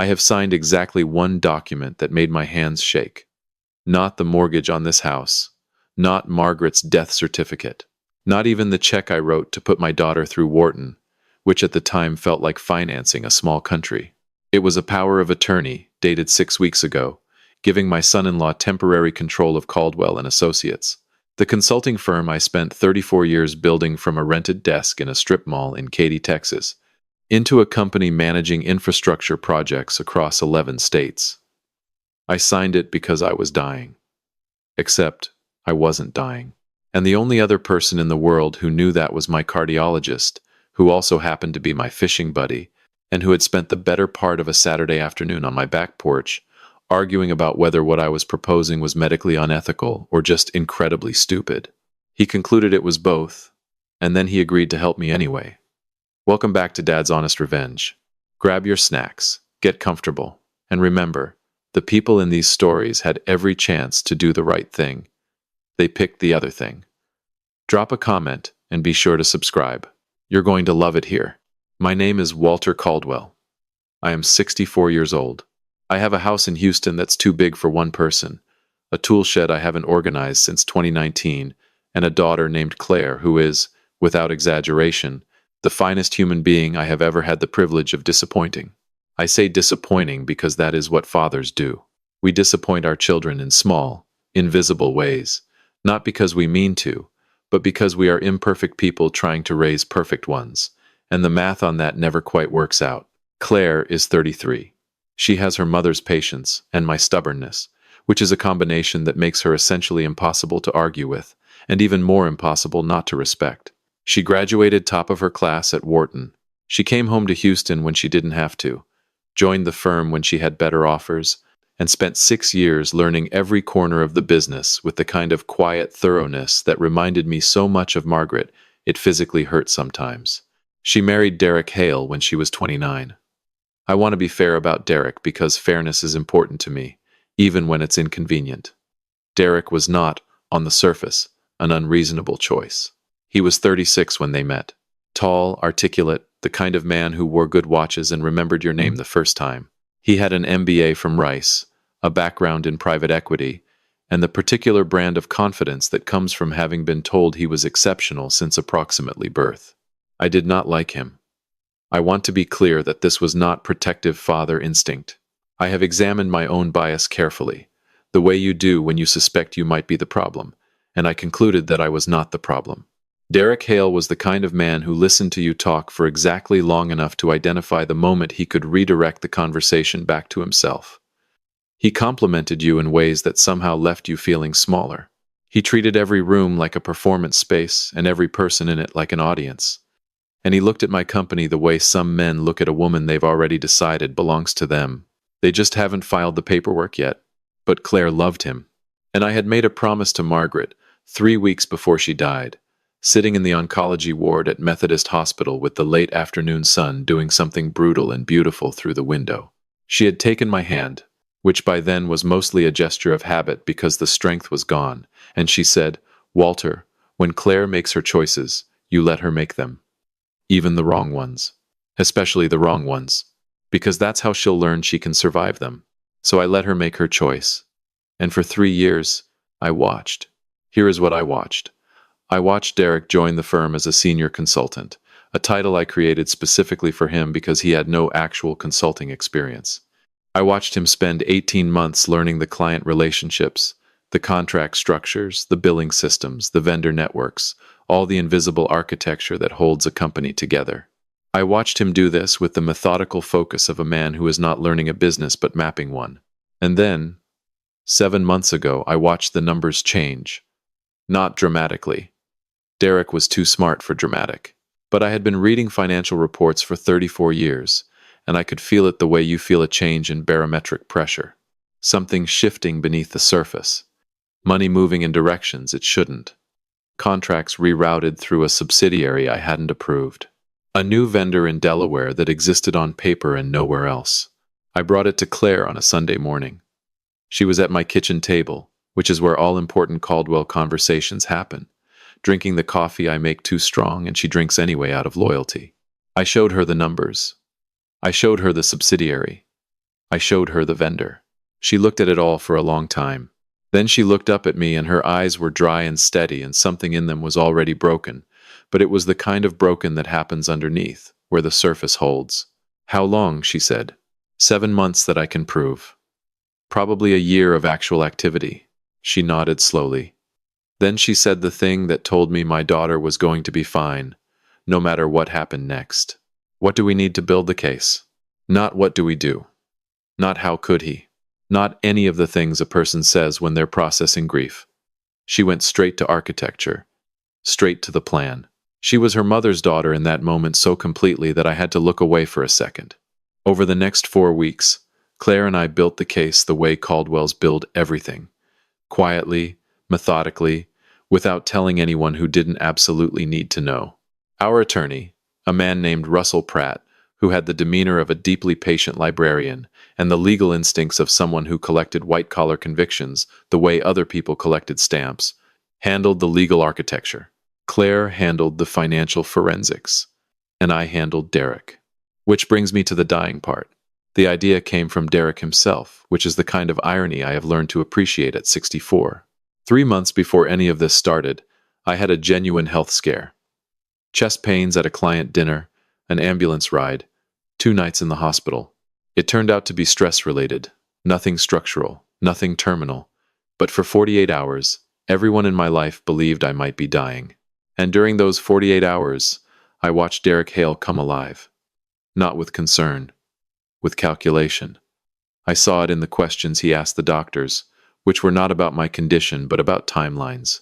I have signed exactly one document that made my hands shake. Not the mortgage on this house. Not Margaret's death certificate. Not even the check I wrote to put my daughter through Wharton, which at the time felt like financing a small country. It was a power of attorney, dated 6 weeks ago, giving my son-in-law temporary control of Caldwell Associates, the consulting firm I spent 34 years building from a rented desk in a strip mall in Katy, Texas, into a company managing infrastructure projects across 11 states. I signed it because I was dying. Except, I wasn't dying. And the only other person in the world who knew that was my cardiologist, who also happened to be my fishing buddy, and who had spent the better part of a Saturday afternoon on my back porch, arguing about whether what I was proposing was medically unethical or just incredibly stupid. He concluded it was both, and then he agreed to help me anyway. Welcome back to Dad's Honest Revenge. Grab your snacks, get comfortable, and remember, the people in these stories had every chance to do the right thing. They picked the other thing. Drop a comment and be sure to subscribe. You're going to love it here. My name is Walter Caldwell. I am 64 years old. I have a house in Houston that's too big for one person, a tool shed I haven't organized since 2019, and a daughter named Claire who is, without exaggeration, the finest human being I have ever had the privilege of disappointing. I say disappointing because that is what fathers do. We disappoint our children in small, invisible ways, not because we mean to, but because we are imperfect people trying to raise perfect ones, and the math on that never quite works out. Claire is 33. She has her mother's patience and my stubbornness, which is a combination that makes her essentially impossible to argue with, and even more impossible not to respect. She graduated top of her class at Wharton. She came home to Houston when she didn't have to, joined the firm when she had better offers, and spent 6 years learning every corner of the business with the kind of quiet thoroughness that reminded me so much of Margaret, it physically hurt sometimes. She married Derek Hale when she was 29. I want to be fair about Derek because fairness is important to me, even when it's inconvenient. Derek was not, on the surface, an unreasonable choice. He was 36 when they met. Tall, articulate, the kind of man who wore good watches and remembered your name the first time. He had an MBA from Rice, a background in private equity, and the particular brand of confidence that comes from having been told he was exceptional since approximately birth. I did not like him. I want to be clear that this was not protective father instinct. I have examined my own bias carefully, the way you do when you suspect you might be the problem, and I concluded that I was not the problem. Derek Hale was the kind of man who listened to you talk for exactly long enough to identify the moment he could redirect the conversation back to himself. He complimented you in ways that somehow left you feeling smaller. He treated every room like a performance space and every person in it like an audience. And he looked at my company the way some men look at a woman they've already decided belongs to them. They just haven't filed the paperwork yet. But Claire loved him. And I had made a promise to Margaret 3 weeks before she died, sitting in the oncology ward at Methodist Hospital with the late afternoon sun doing something brutal and beautiful through the window. She had taken my hand, which by then was mostly a gesture of habit because the strength was gone, and she said, "Walter, when Claire makes her choices, you let her make them. Even the wrong ones. Especially the wrong ones. Because that's how she'll learn she can survive them." So I let her make her choice. And for 3 years, I watched. Here is what I watched. I watched Derek join the firm as a senior consultant, a title I created specifically for him because he had no actual consulting experience. I watched him spend 18 months learning the client relationships, the contract structures, the billing systems, the vendor networks, all the invisible architecture that holds a company together. I watched him do this with the methodical focus of a man who is not learning a business but mapping one. And then, 7 months ago, I watched the numbers change. Not dramatically. Derek was too smart for dramatic. But I had been reading financial reports for 34 years, and I could feel it the way you feel a change in barometric pressure. Something shifting beneath the surface. Money moving in directions it shouldn't. Contracts rerouted through a subsidiary I hadn't approved. A new vendor in Delaware that existed on paper and nowhere else. I brought it to Claire on a Sunday morning. She was at my kitchen table, which is where all important Caldwell conversations happen, drinking the coffee I make too strong and she drinks anyway out of loyalty. I showed her the numbers. I showed her the subsidiary. I showed her the vendor. She looked at it all for a long time. Then she looked up at me and her eyes were dry and steady and something in them was already broken, but it was the kind of broken that happens underneath, where the surface holds. How long, she said. 7 months that I can prove. Probably a year of actual activity. She nodded slowly. Then she said the thing that told me my daughter was going to be fine, no matter what happened next. What do we need to build the case? Not what do we do. Not how could he. Not any of the things a person says when they're processing grief. She went straight to architecture, straight to the plan. She was her mother's daughter in that moment so completely that I had to look away for a second. Over the next 4 weeks, Claire and I built the case the way Caldwells build everything. Quietly, methodically, without telling anyone who didn't absolutely need to know. Our attorney, a man named Russell Pratt, who had the demeanor of a deeply patient librarian and the legal instincts of someone who collected white-collar convictions the way other people collected stamps, handled the legal architecture. Claire handled the financial forensics, and I handled Derek. Which brings me to the dying part. The idea came from Derek himself, which is the kind of irony I have learned to appreciate at 64. 3 months before any of this started, I had a genuine health scare. Chest pains at a client dinner, an ambulance ride, 2 nights in the hospital. It turned out to be stress-related, nothing structural, nothing terminal. But for 48 hours, everyone in my life believed I might be dying. And during those 48 hours, I watched Derek Hale come alive. Not with concern, with calculation. I saw it in the questions he asked the doctors, which were not about my condition but about timelines.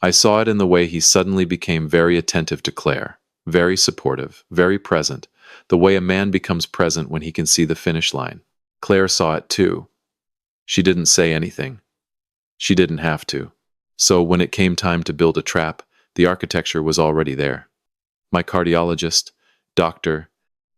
I saw it in the way he suddenly became very attentive to Claire, very supportive, very present, the way a man becomes present when he can see the finish line. Claire saw it too. She didn't say anything. She didn't have to. So when it came time to build a trap, the architecture was already there. My cardiologist, Dr.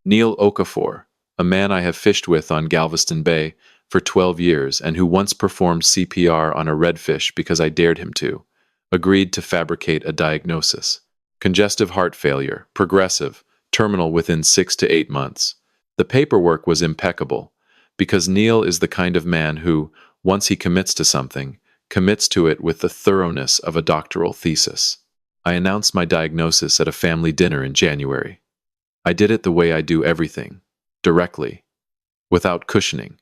Neil Okafor, a man I have fished with on Galveston Bay for 12 years and who once performed CPR on a redfish because I dared him to, agreed to fabricate a diagnosis. Congestive heart failure, progressive, terminal within 6 to 8 months. The paperwork was impeccable, because Neil is the kind of man who, once he commits to something, commits to it with the thoroughness of a doctoral thesis. I announced my diagnosis at a family dinner in January. I did it the way I do everything, directly, without cushioning,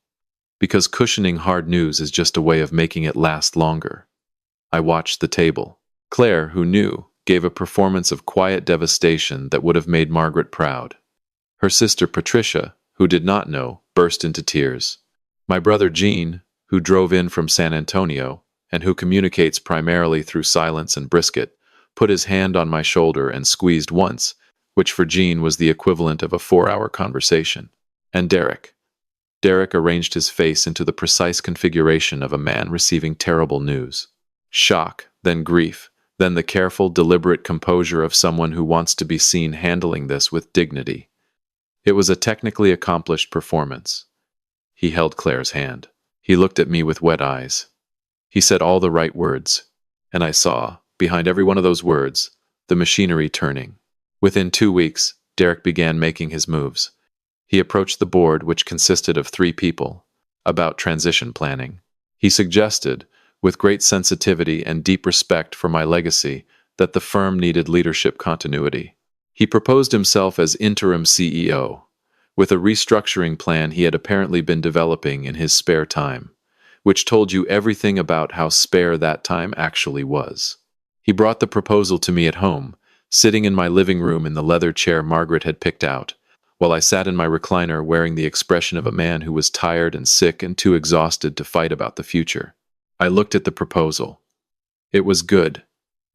because cushioning hard news is just a way of making it last longer. I watched the table. Claire, who knew, gave a performance of quiet devastation that would have made Margaret proud. Her sister Patricia, who did not know, burst into tears. My brother Gene, who drove in from San Antonio, and who communicates primarily through silence and brisket, put his hand on my shoulder and squeezed once, which for Gene was the equivalent of a 4-hour conversation. And Derek. Derek arranged his face into the precise configuration of a man receiving terrible news. Shock, then grief, then the careful, deliberate composure of someone who wants to be seen handling this with dignity. It was a technically accomplished performance. He held Claire's hand. He looked at me with wet eyes. He said all the right words, and I saw, behind every one of those words, the machinery turning. Within 2 weeks, Derek began making his moves. He approached the board, which consisted of 3 people, about transition planning. He suggested, with great sensitivity and deep respect for my legacy, that the firm needed leadership continuity. He proposed himself as interim CEO, with a restructuring plan he had apparently been developing in his spare time, which told you everything about how spare that time actually was. He brought the proposal to me at home, sitting in my living room in the leather chair Margaret had picked out, while I sat in my recliner wearing the expression of a man who was tired and sick and too exhausted to fight about the future. I looked at the proposal. It was good.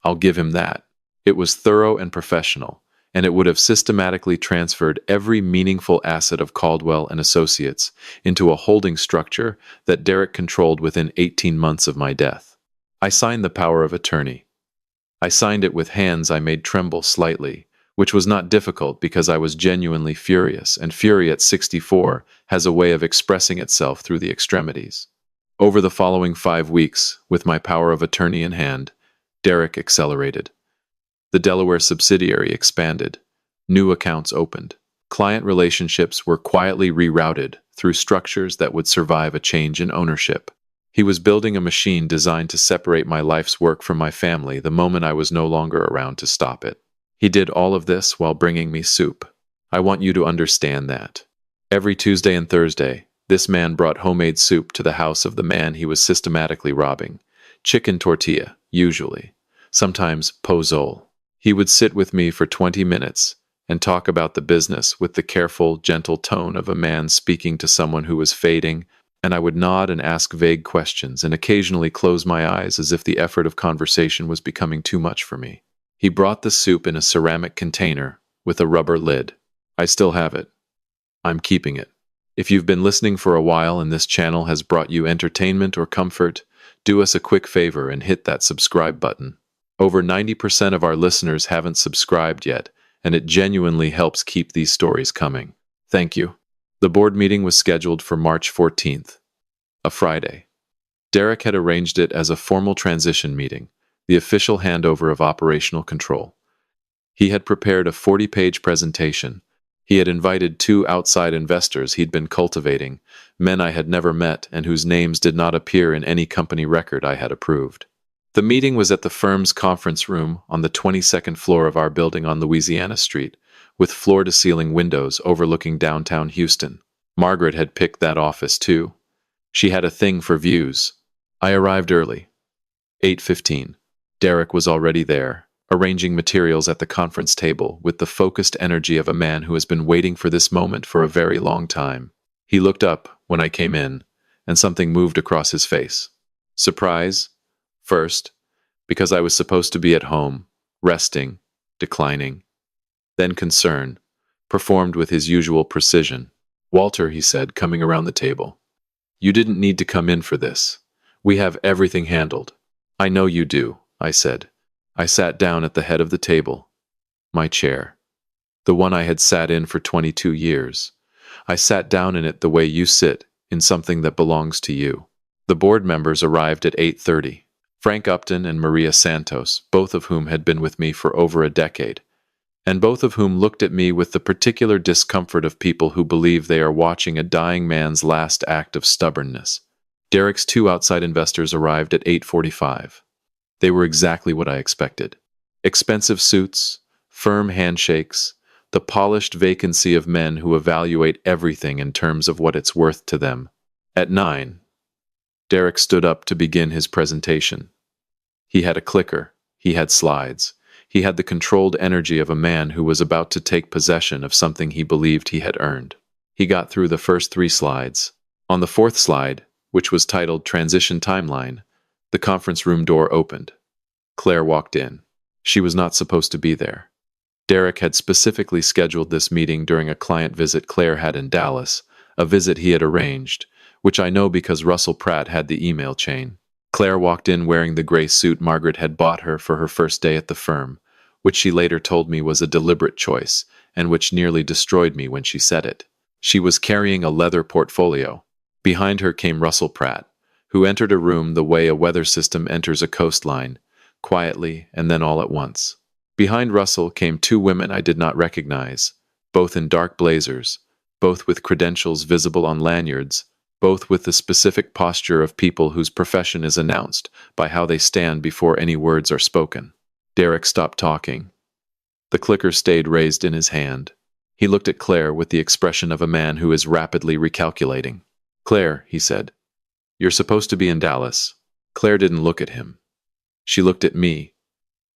I'll give him that. It was thorough and professional, and it would have systematically transferred every meaningful asset of Caldwell Associates into a holding structure that Derek controlled within 18 months of my death. I signed the power of attorney. I signed it with hands I made tremble slightly, which was not difficult because I was genuinely furious, and fury at 64 has a way of expressing itself through the extremities. Over the following 5 weeks, with my power of attorney in hand, Derek accelerated. The Delaware subsidiary expanded. New accounts opened. Client relationships were quietly rerouted through structures that would survive a change in ownership. He was building a machine designed to separate my life's work from my family the moment I was no longer around to stop it. He did all of this while bringing me soup. I want you to understand that. Every Tuesday and Thursday, this man brought homemade soup to the house of the man he was systematically robbing. Chicken tortilla, usually. Sometimes pozole. He would sit with me for 20 minutes and talk about the business with the careful, gentle tone of a man speaking to someone who was fading, and I would nod and ask vague questions and occasionally close my eyes as if the effort of conversation was becoming too much for me. He brought the soup in a ceramic container with a rubber lid. I still have it. I'm keeping it. If you've been listening for a while and this channel has brought you entertainment or comfort, do us a quick favor and hit that subscribe button. Over 90% of our listeners haven't subscribed yet, and it genuinely helps keep these stories coming. Thank you. The board meeting was scheduled for March 14th, a Friday. Derek had arranged it as a formal transition meeting, the official handover of operational control. He had prepared a 40-page presentation. He had invited 2 outside investors he'd been cultivating, men I had never met and whose names did not appear in any company record I had approved. The meeting was at the firm's conference room on the 22nd floor of our building on Louisiana Street, with floor-to-ceiling windows overlooking downtown Houston. Margaret had picked that office too. She had a thing for views. I arrived early. 8:15. Derek was already there, arranging materials at the conference table with the focused energy of a man who has been waiting for this moment for a very long time. He looked up when I came in, and something moved across his face. Surprise, first, because I was supposed to be at home, resting, declining. Then concern, performed with his usual precision. "Walter," he said, coming around the table. "You didn't need to come in for this. We have everything handled." "I know you do," I said. I sat down at the head of the table. My chair. The one I had sat in for 22 years. I sat down in it the way you sit, in something that belongs to you. The board members arrived at 8:30. Frank Upton and Maria Santos, both of whom had been with me for over a decade, and both of whom looked at me with the particular discomfort of people who believe they are watching a dying man's last act of stubbornness. Derek's 2 outside investors arrived at 8:45. They were exactly what I expected. Expensive suits, firm handshakes, the polished vacancy of men who evaluate everything in terms of what it's worth to them. At 9, Derek stood up to begin his presentation. He had a clicker, he had slides, he had the controlled energy of a man who was about to take possession of something he believed he had earned. He got through the first 3 slides. On the 4th slide, which was titled Transition Timeline, the conference room door opened. Claire walked in. She was not supposed to be there. Derek had specifically scheduled this meeting during a client visit Claire had in Dallas, a visit he had arranged, which I know because Russell Pratt had the email chain. Claire walked in wearing the gray suit Margaret had bought her for her first day at the firm, which she later told me was a deliberate choice, and which nearly destroyed me when she said it. She was carrying a leather portfolio. Behind her came Russell Pratt, who entered a room the way a weather system enters a coastline, quietly and then all at once. Behind Russell came 2 women I did not recognize, both in dark blazers, both with credentials visible on lanyards, both with the specific posture of people whose profession is announced by how they stand before any words are spoken. Derek stopped talking. The clicker stayed raised in his hand. He looked at Claire with the expression of a man who is rapidly recalculating. "Claire," he said, "you're supposed to be in Dallas." Claire didn't look at him. She looked at me,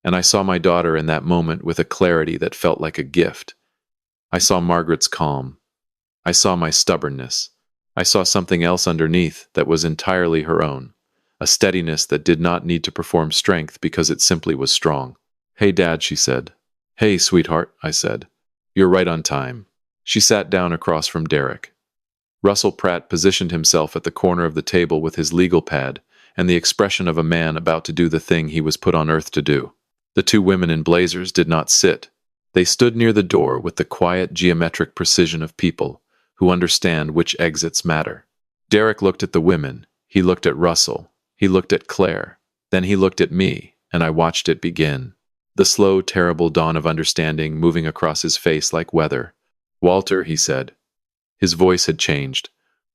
and I saw my daughter in that moment with a clarity that felt like a gift. I saw Margaret's calm. I saw my stubbornness. I saw something else underneath that was entirely her own, a steadiness that did not need to perform strength because it simply was strong. "Hey, Dad," she said. "Hey, sweetheart," I said. "You're right on time." She sat down across from Derek. Russell Pratt positioned himself at the corner of the table with his legal pad and the expression of a man about to do the thing he was put on earth to do. The 2 women in blazers did not sit. They stood near the door with the quiet, geometric precision of people who understand which exits matter. Derek looked at the women. He looked at Russell. He looked at Claire. Then he looked at me, and I watched it begin. The slow, terrible dawn of understanding moving across his face like weather. "Walter," he said. His voice had changed.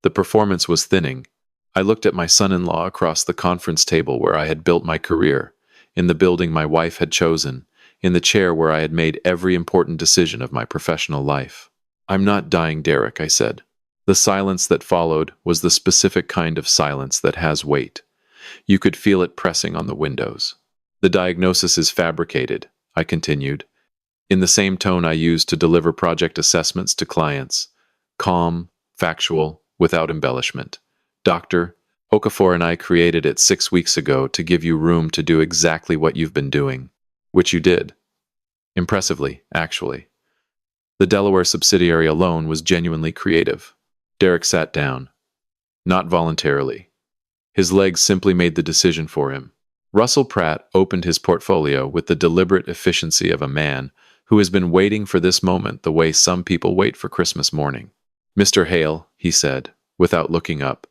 The performance was thinning. I looked at my son-in-law across the conference table where I had built my career, in the building my wife had chosen, in the chair where I had made every important decision of my professional life. "I'm not dying, Derek," I said. The silence that followed was the specific kind of silence that has weight. You could feel it pressing on the windows. "The diagnosis is fabricated," I continued, in the same tone I used to deliver project assessments to clients. Calm, factual, without embellishment. "Doctor, Okafor and I created it 6 weeks ago to give you room to do exactly what you've been doing." Which you did. Impressively, actually. The Delaware subsidiary alone was genuinely creative. Derek sat down. Not voluntarily. His legs simply made the decision for him. Russell Pratt opened his portfolio with the deliberate efficiency of a man who has been waiting for this moment the way some people wait for Christmas morning. "Mr. Hale," he said, without looking up,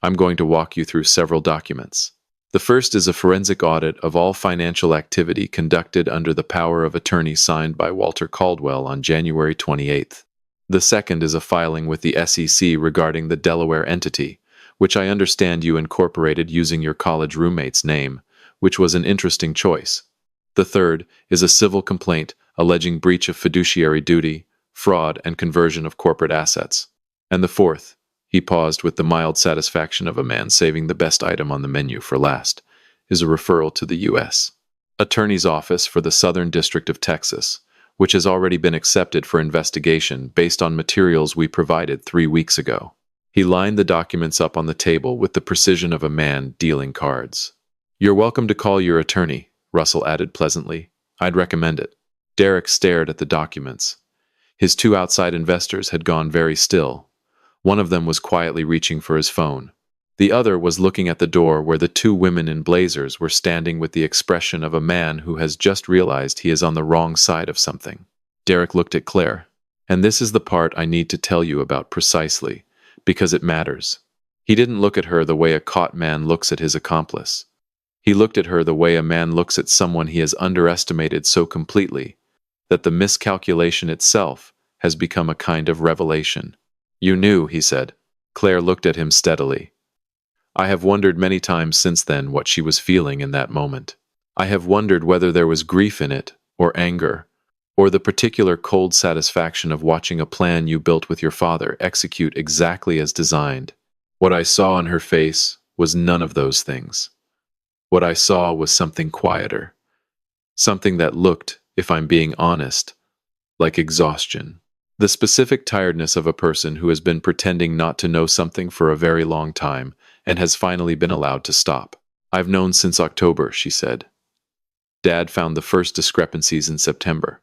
"I'm going to walk you through several documents. The first is a forensic audit of all financial activity conducted under the power of attorney signed by Walter Caldwell on January 28th. The second is a filing with the SEC regarding the Delaware entity, which I understand you incorporated using your college roommate's name, which was an interesting choice. The third is a civil complaint alleging breach of fiduciary duty, fraud, and conversion of corporate assets. And the fourth," he paused with the mild satisfaction of a man saving the best item on the menu for last, "is a referral to the U.S. Attorney's Office for the Southern District of Texas, which has already been accepted for investigation based on materials we provided 3 weeks ago." He lined the documents up on the table with the precision of a man dealing cards. "You're welcome to call your attorney," Russell added pleasantly. "I'd recommend it." Derek stared at the documents. His 2 outside investors had gone very still. One of them was quietly reaching for his phone. The other was looking at the door where the 2 women in blazers were standing with the expression of a man who has just realized he is on the wrong side of something. Derek looked at Claire. "And this is the part I need to tell you about precisely, because it matters." He didn't look at her the way a caught man looks at his accomplice. He looked at her the way a man looks at someone he has underestimated so completely that the miscalculation itself has become a kind of revelation. "You knew," he said. Claire looked at him steadily. "I have wondered many times since then what she was feeling in that moment. I have wondered whether there was grief in it, or anger, or the particular cold satisfaction of watching a plan you built with your father execute exactly as designed. What I saw on her face was none of those things. What I saw was something quieter. Something that looked, if I'm being honest, like exhaustion. The specific tiredness of a person who has been pretending not to know something for a very long time and has finally been allowed to stop. I've known since October," she said. "Dad found the first discrepancies in September.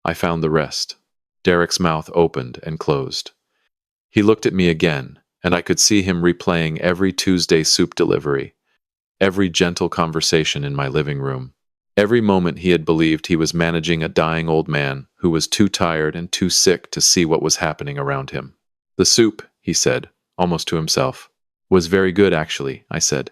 I found the rest." Derek's mouth opened and closed. He looked at me again, and I could see him replaying every Tuesday soup delivery, every gentle conversation in my living room. Every moment he had believed he was managing a dying old man who was too tired and too sick to see what was happening around him. "The soup," he said, almost to himself. "Was very good, actually," I said.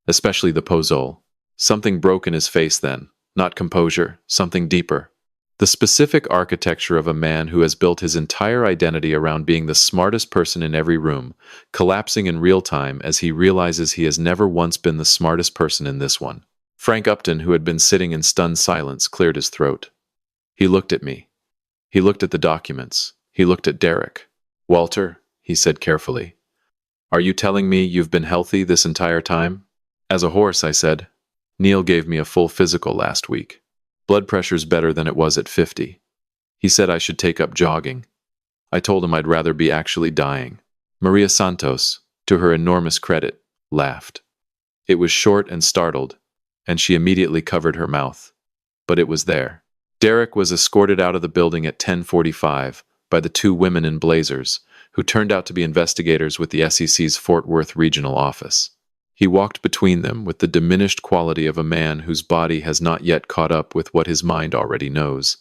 "Especially the pozole." Something broke in his face then, not composure, something deeper. The specific architecture of a man who has built his entire identity around being the smartest person in every room, collapsing in real time as he realizes he has never once been the smartest person in this one. Frank Upton, who had been sitting in stunned silence, cleared his throat. He looked at me. He looked at the documents. He looked at Derek. "Walter," he said carefully, "are you telling me you've been healthy this entire time?" "As a horse," I said. "Neil gave me a full physical last week. Blood pressure's better than it was at 50. He said I should take up jogging. I told him I'd rather be actually dying." Maria Santos, to her enormous credit, laughed. It was short and startled, and she immediately covered her mouth. But it was there. Derek was escorted out of the building at 10:45 by the 2 women in blazers, who turned out to be investigators with the SEC's Fort Worth regional office. He walked between them with the diminished quality of a man whose body has not yet caught up with what his mind already knows.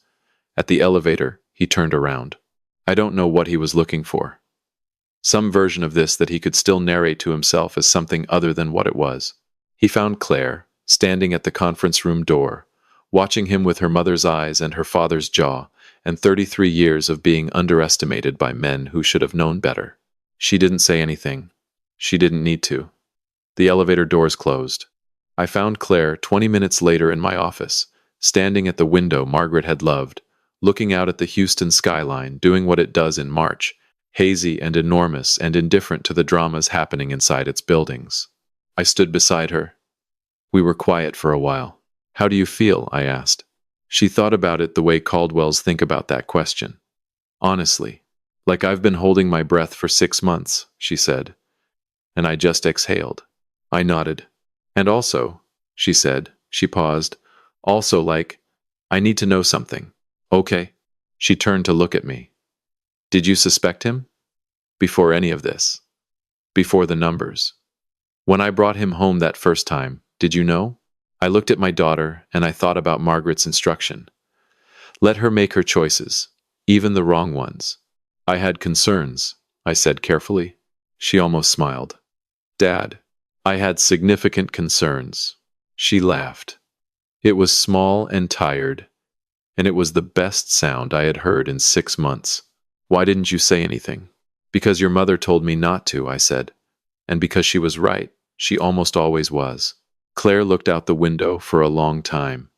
At the elevator, he turned around. I don't know what he was looking for. Some version of this that he could still narrate to himself as something other than what it was. He found Claire, standing at the conference room door, watching him with her mother's eyes and her father's jaw, and 33 years of being underestimated by men who should have known better. She didn't say anything. She didn't need to. The elevator doors closed. I found Claire 20 minutes later in my office, standing at the window Margaret had loved, looking out at the Houston skyline, doing what it does in March, hazy and enormous and indifferent to the dramas happening inside its buildings. I stood beside her. We were quiet for a while. "How do you feel?" I asked. She thought about it the way Caldwells think about that question. "Honestly, like I've been holding my breath for 6 months," she said. And I just exhaled. I nodded. "And also," she said, she paused, "also I need to know something." "Okay." She turned to look at me. "Did you suspect him? Before any of this? Before the numbers? When I brought him home that first time, did you know?" I looked at my daughter and I thought about Margaret's instruction. Let her make her choices, even the wrong ones. "I had concerns," I said carefully. She almost smiled. "Dad, I had significant concerns." She laughed. It was small and tired, and it was the best sound I had heard in 6 months. "Why didn't you say anything?" "Because your mother told me not to," I said. "And because she was right. She almost always was." Claire looked out the window for a long time.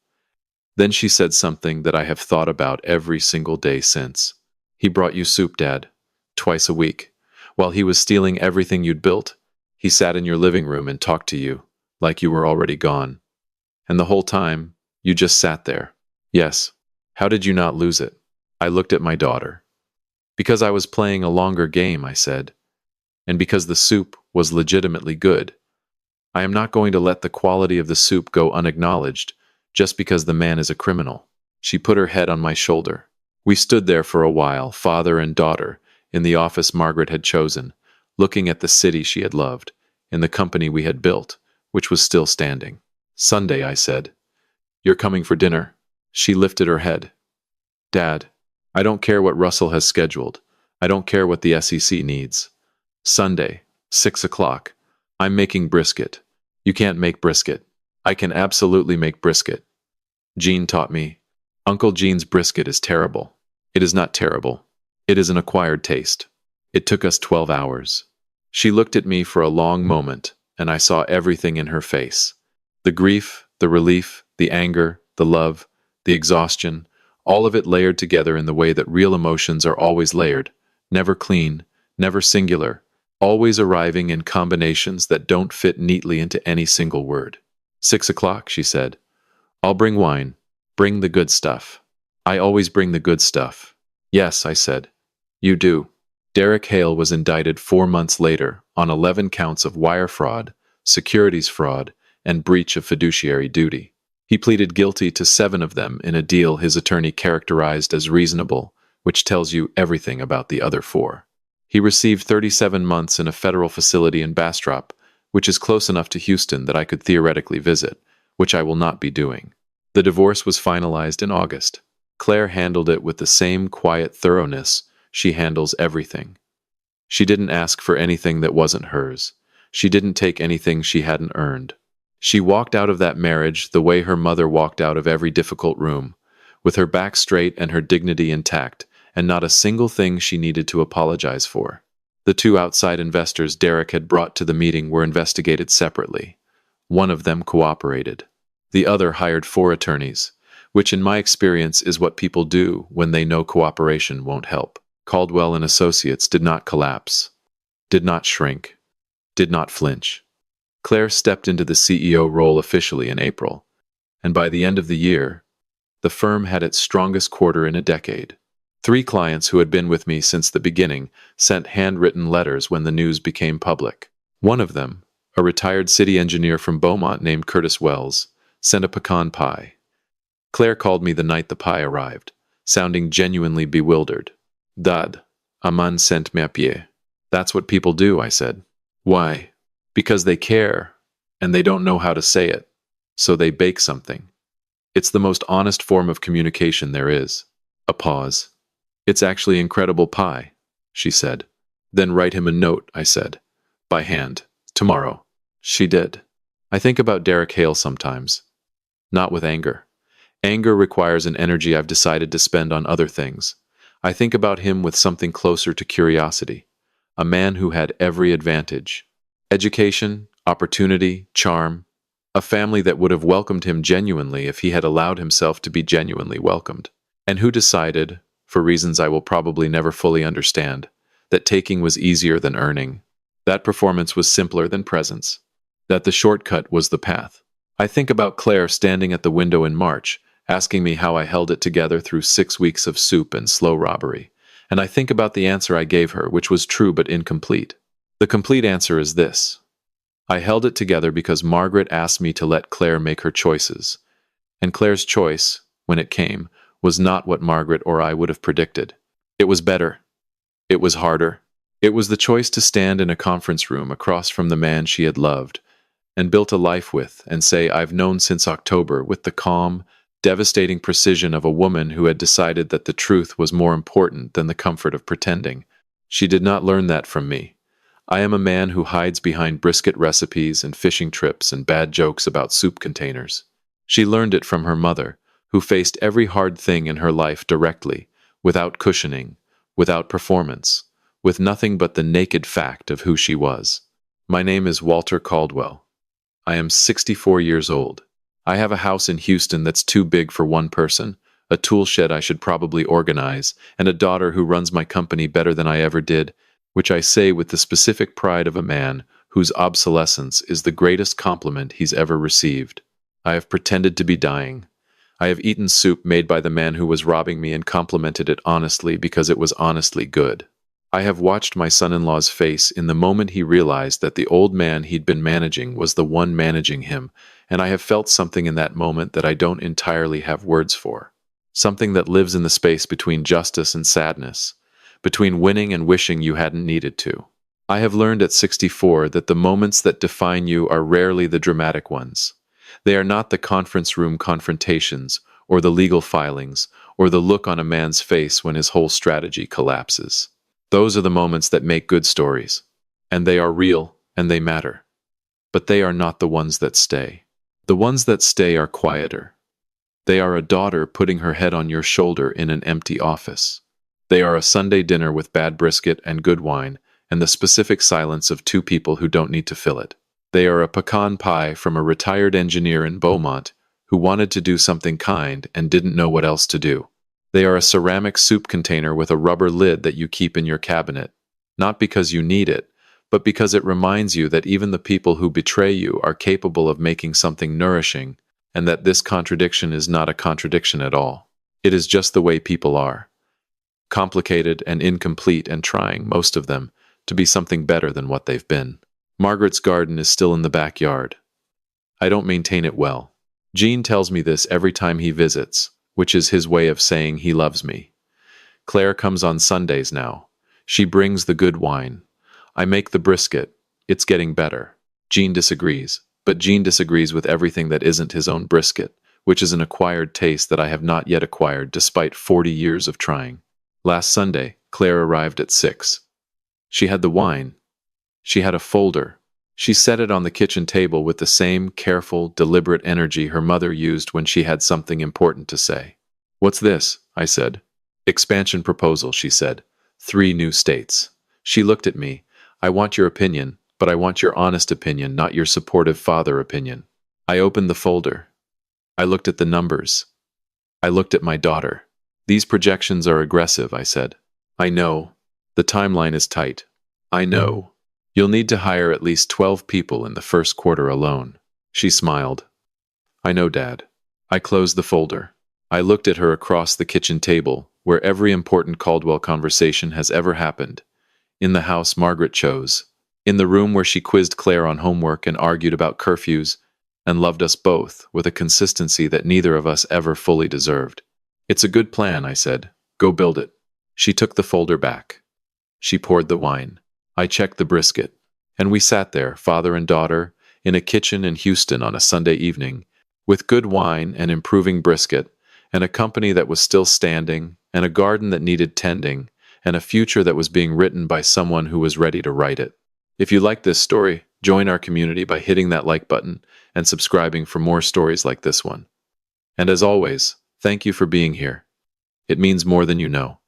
Then she said something that I have thought about every single day since. "He brought you soup, Dad, twice a week. While he was stealing everything you'd built, he sat in your living room and talked to you, like you were already gone. And the whole time, you just sat there." "Yes." "How did you not lose it?" I looked at my daughter. "Because I was playing a longer game," I said. "And because the soup was legitimately good. I am not going to let the quality of the soup go unacknowledged just because the man is a criminal." She put her head on my shoulder. We stood there for a while, father and daughter, in the office Margaret had chosen, looking at the city she had loved, in the company we had built, which was still standing. "Sunday," I said. "You're coming for dinner?" She lifted her head. "Dad, I don't care what Russell has scheduled. I don't care what the SEC needs. Sunday, 6 o'clock. I'm making brisket." "You can't make brisket." "I can absolutely make brisket. Gene taught me. Uncle Gene's brisket is terrible." "It is not terrible. It is an acquired taste. It took us 12 hours. She looked at me for a long moment, and I saw everything in her face. The grief, the relief, the anger, the love, the exhaustion, all of it layered together in the way that real emotions are always layered, never clean, never singular, always arriving in combinations that don't fit neatly into any single word. 6 o'clock, she said. "I'll bring wine. Bring the good stuff." "I always bring the good stuff." "Yes," I said. "You do." Derek Hale was indicted 4 months later on 11 counts of wire fraud, securities fraud, and breach of fiduciary duty. He pleaded guilty to 7 of them in a deal his attorney characterized as reasonable, which tells you everything about the other 4. He received 37 months in a federal facility in Bastrop, which is close enough to Houston that I could theoretically visit, which I will not be doing. The divorce was finalized in August. Claire handled it with the same quiet thoroughness she handles everything. She didn't ask for anything that wasn't hers. She didn't take anything she hadn't earned. She walked out of that marriage the way her mother walked out of every difficult room, with her back straight and her dignity intact, and not a single thing she needed to apologize for. The 2 outside investors Derek had brought to the meeting were investigated separately. One of them cooperated. The other hired 4 attorneys, which in my experience is what people do when they know cooperation won't help. Caldwell Associates did not collapse, did not shrink, did not flinch. Claire stepped into the CEO role officially in April, and by the end of the year, the firm had its strongest quarter in a decade. 3 clients who had been with me since the beginning sent handwritten letters when the news became public. One of them, a retired city engineer from Beaumont named Curtis Wells, sent a pecan pie. Claire called me the night the pie arrived, sounding genuinely bewildered. "Dad, a man sent me a pie." "That's what people do," I said. "Why?" "Because they care, and they don't know how to say it, so they bake something. It's the most honest form of communication there is." A pause. "It's actually incredible pie," she said. "Then write him a note," I said. "By hand, tomorrow." She did. I think about Derek Hale sometimes. Not with anger. Anger requires an energy I've decided to spend on other things. I think about him with something closer to curiosity. A man who had every advantage. Education, opportunity, charm. A family that would have welcomed him genuinely if he had allowed himself to be genuinely welcomed. And who decided, for reasons I will probably never fully understand, that taking was easier than earning. That performance was simpler than presence. That the shortcut was the path. I think about Claire standing at the window in March, asking me how I held it together through 6 weeks of soup and slow robbery. And I think about the answer I gave her, which was true but incomplete. The complete answer is this. I held it together because Margaret asked me to let Claire make her choices. And Claire's choice, when it came, was not what Margaret or I would have predicted. It was better. It was harder. It was the choice to stand in a conference room across from the man she had loved and built a life with and say, I've known since October, with the calm, devastating precision of a woman who had decided that the truth was more important than the comfort of pretending. She did not learn that from me. I am a man who hides behind brisket recipes and fishing trips and bad jokes about soup containers. She learned it from her mother, who faced every hard thing in her life directly, without cushioning, without performance, with nothing but the naked fact of who she was. My name is Walter Caldwell. I am 64 years old. I have a house in Houston that's too big for one person, a tool shed I should probably organize, and a daughter who runs my company better than I ever did, which I say with the specific pride of a man whose obsolescence is the greatest compliment he's ever received. I have pretended to be dying. I have eaten soup made by the man who was robbing me and complimented it honestly because it was honestly good. I have watched my son-in-law's face in the moment he realized that the old man he'd been managing was the one managing him, and I have felt something in that moment that I don't entirely have words for. Something that lives in the space between justice and sadness, between winning and wishing you hadn't needed to. I have learned at 64 that the moments that define you are rarely the dramatic ones. They are not the conference room confrontations, or the legal filings, or the look on a man's face when his whole strategy collapses. Those are the moments that make good stories. And they are real, and they matter. But they are not the ones that stay. The ones that stay are quieter. They are a daughter putting her head on your shoulder in an empty office. They are a Sunday dinner with bad brisket and good wine, and the specific silence of two people who don't need to fill it. They are a pecan pie from a retired engineer in Beaumont who wanted to do something kind and didn't know what else to do. They are a ceramic soup container with a rubber lid that you keep in your cabinet, not because you need it, but because it reminds you that even the people who betray you are capable of making something nourishing, and that this contradiction is not a contradiction at all. It is just the way people are. Complicated and incomplete and trying, most of them, to be something better than what they've been. Margaret's garden is still in the backyard. I don't maintain it well. Gene tells me this every time he visits, which is his way of saying he loves me. Claire comes on Sundays now. She brings the good wine. I make the brisket. It's getting better. Gene disagrees, but Gene disagrees with everything that isn't his own brisket, which is an acquired taste that I have not yet acquired despite 40 years of trying. Last Sunday, Claire arrived at 6. She had the wine. She had a folder. She set it on the kitchen table with the same careful, deliberate energy her mother used when she had something important to say. "What's this?" I said. "Expansion proposal," she said. 3 new states. She looked at me. "I want your opinion, but I want your honest opinion, not your supportive father opinion." I opened the folder. I looked at the numbers. I looked at my daughter. "These projections are aggressive," I said. "I know. The timeline is tight. I know. You'll need to hire at least 12 people in the first quarter alone." She smiled. "I know, Dad." I closed the folder. I looked at her across the kitchen table, where every important Caldwell conversation has ever happened. In the house Margaret chose. In the room where she quizzed Claire on homework and argued about curfews, and loved us both with a consistency that neither of us ever fully deserved. "It's a good plan," I said. "Go build it." She took the folder back. She poured the wine. I checked the brisket. And we sat there, father and daughter, in a kitchen in Houston on a Sunday evening, with good wine and improving brisket, and a company that was still standing, and a garden that needed tending, and a future that was being written by someone who was ready to write it. If you like this story, join our community by hitting that like button and subscribing for more stories like this one. And as always, thank you for being here. It means more than you know.